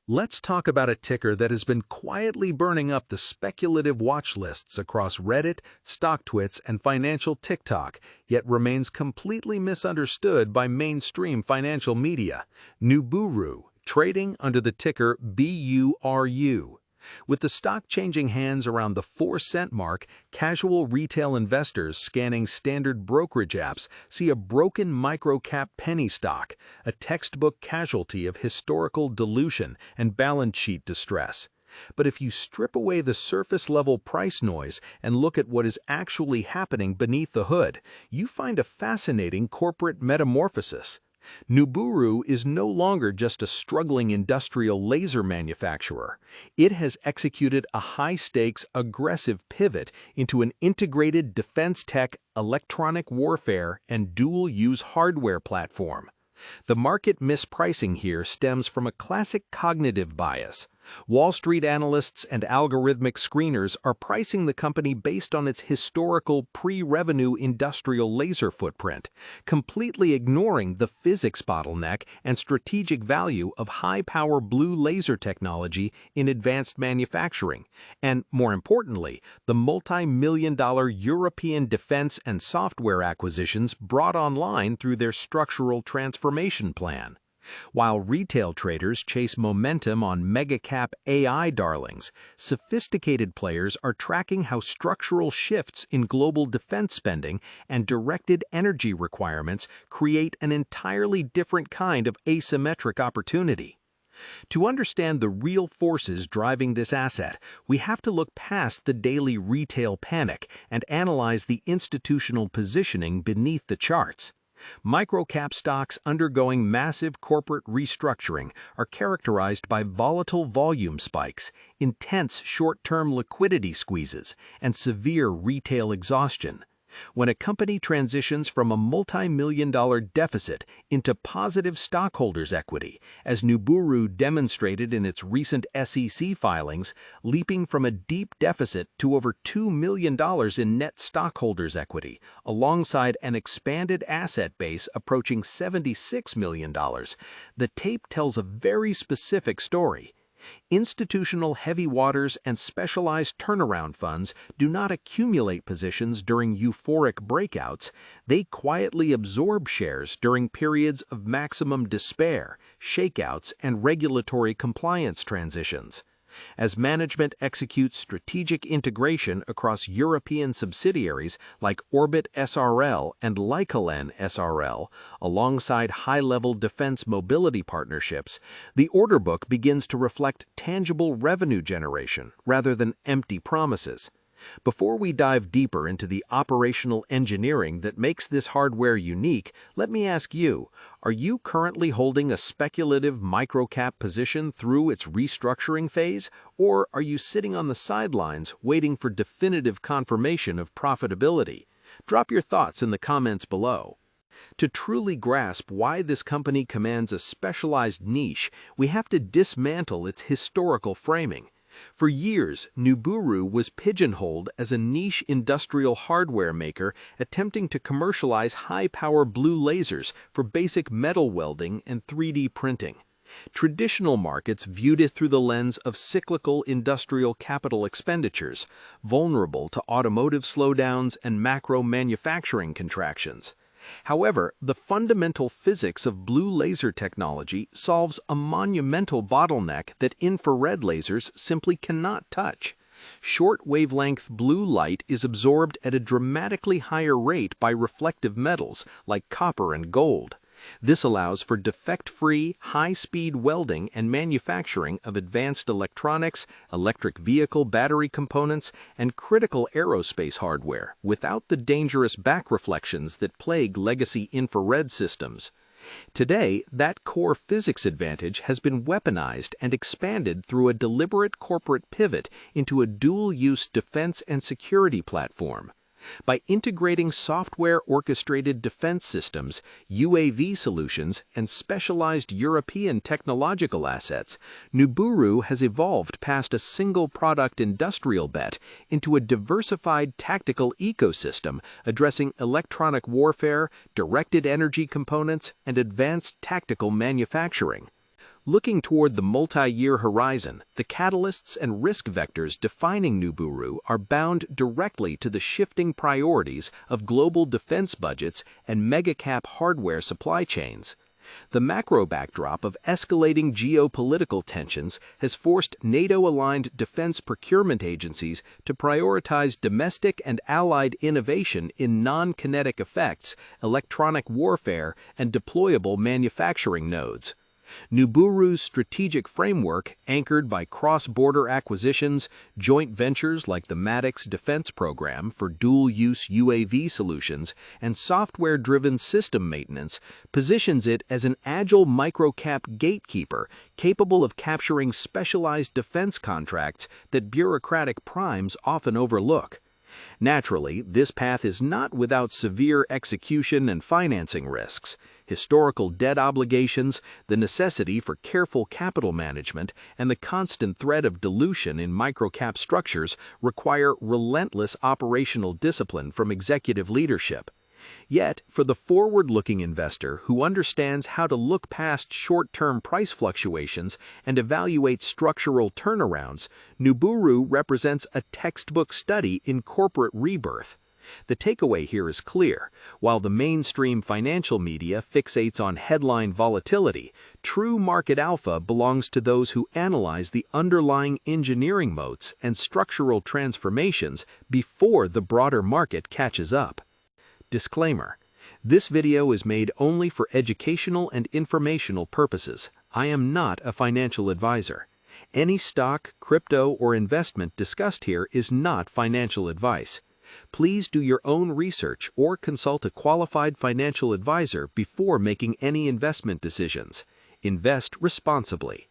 Let's talk about a ticker that has been quietly burning up the speculative watch lists across Reddit, StockTwits, and financial TikTok, yet remains completely misunderstood by mainstream financial media. NUBURU, trading under the ticker BURU. With the stock changing hands around the 4-cent mark, casual retail investors scanning standard brokerage apps see a broken micro-cap penny stock, a textbook casualty of historical dilution and balance sheet distress. But if you strip away the surface-level price noise and look at what is actually happening beneath the hood, you find a fascinating corporate metamorphosis. NUBURU is no longer just a struggling industrial laser manufacturer. It has executed a high-stakes, aggressive pivot into an integrated defense tech, electronic warfare, and dual-use hardware platform. The market mispricing here stems from a classic cognitive bias. Wall Street analysts and algorithmic screeners are pricing the company based on its historical pre-revenue industrial laser footprint, completely ignoring the physics bottleneck and strategic value of high-power blue laser technology in advanced manufacturing, and, more importantly, the multi-million-dollar European defense and software acquisitions brought online through their structural transformation plan. While retail traders chase momentum on mega-cap AI darlings, sophisticated players are tracking how structural shifts in global defense spending and directed energy requirements create an entirely different kind of asymmetric opportunity. To understand the real forces driving this asset, we have to look past the daily retail panic and analyze the institutional positioning beneath the charts. Microcap stocks undergoing massive corporate restructuring are characterized by volatile volume spikes, intense short-term liquidity squeezes, and severe retail exhaustion. When a company transitions from a multi-million-dollar deficit into positive stockholders' equity, as NUBURU demonstrated in its recent SEC filings, leaping from a deep deficit to over $2 million in net stockholders' equity, alongside an expanded asset base approaching $76 million, the tape tells a very specific story. Institutional heavy waters and specialized turnaround funds do not accumulate positions during euphoric breakouts, they quietly absorb shares during periods of maximum despair, shakeouts, and regulatory compliance transitions. As management executes strategic integration across European subsidiaries like Orbit SRL and Lycolen SRL, alongside high-level defense mobility partnerships, the order book begins to reflect tangible revenue generation rather than empty promises. Before we dive deeper into the operational engineering that makes this hardware unique, let me ask you, are you currently holding a speculative microcap position through its restructuring phase, or are you sitting on the sidelines waiting for definitive confirmation of profitability? Drop your thoughts in the comments below. To truly grasp why this company commands a specialized niche, we have to dismantle its historical framing. For years, NUBURU was pigeonholed as a niche industrial hardware maker attempting to commercialize high-power blue lasers for basic metal welding and 3D printing. Traditional markets viewed it through the lens of cyclical industrial capital expenditures, vulnerable to automotive slowdowns and macro manufacturing contractions. However, the fundamental physics of blue laser technology solves a monumental bottleneck that infrared lasers simply cannot touch. Short wavelength blue light is absorbed at a dramatically higher rate by reflective metals like copper and gold. This allows for defect-free, high-speed welding and manufacturing of advanced electronics, electric vehicle battery components, and critical aerospace hardware without the dangerous back reflections that plague legacy infrared systems. Today, that core physics advantage has been weaponized and expanded through a deliberate corporate pivot into a dual-use defense and security platform. By integrating software-orchestrated defense systems, UAV solutions, and specialized European technological assets, NUBURU has evolved past a single-product industrial bet into a diversified tactical ecosystem addressing electronic warfare, directed energy components, and advanced tactical manufacturing. Looking toward the multi-year horizon, the catalysts and risk vectors defining NUBURU are bound directly to the shifting priorities of global defense budgets and mega-cap hardware supply chains. The macro backdrop of escalating geopolitical tensions has forced NATO-aligned defense procurement agencies to prioritize domestic and allied innovation in non-kinetic effects, electronic warfare, and deployable manufacturing nodes. NUBURU's strategic framework, anchored by cross-border acquisitions, joint ventures like the Maddox Defense Program for dual-use UAV solutions, and software-driven system maintenance, positions it as an agile micro-cap gatekeeper capable of capturing specialized defense contracts that bureaucratic primes often overlook. Naturally, this path is not without severe execution and financing risks. Historical debt obligations, the necessity for careful capital management, and the constant threat of dilution in microcap structures require relentless operational discipline from executive leadership. Yet, for the forward-looking investor who understands how to look past short-term price fluctuations and evaluate structural turnarounds, NUBURU represents a textbook study in corporate rebirth. The takeaway here is clear. While the mainstream financial media fixates on headline volatility, true market alpha belongs to those who analyze the underlying engineering moats and structural transformations before the broader market catches up. Disclaimer: this video is made only for educational and informational purposes. I am not a financial advisor. Any stock, crypto, or investment discussed here is not financial advice. Please do your own research or consult a qualified financial advisor before making any investment decisions. Invest responsibly.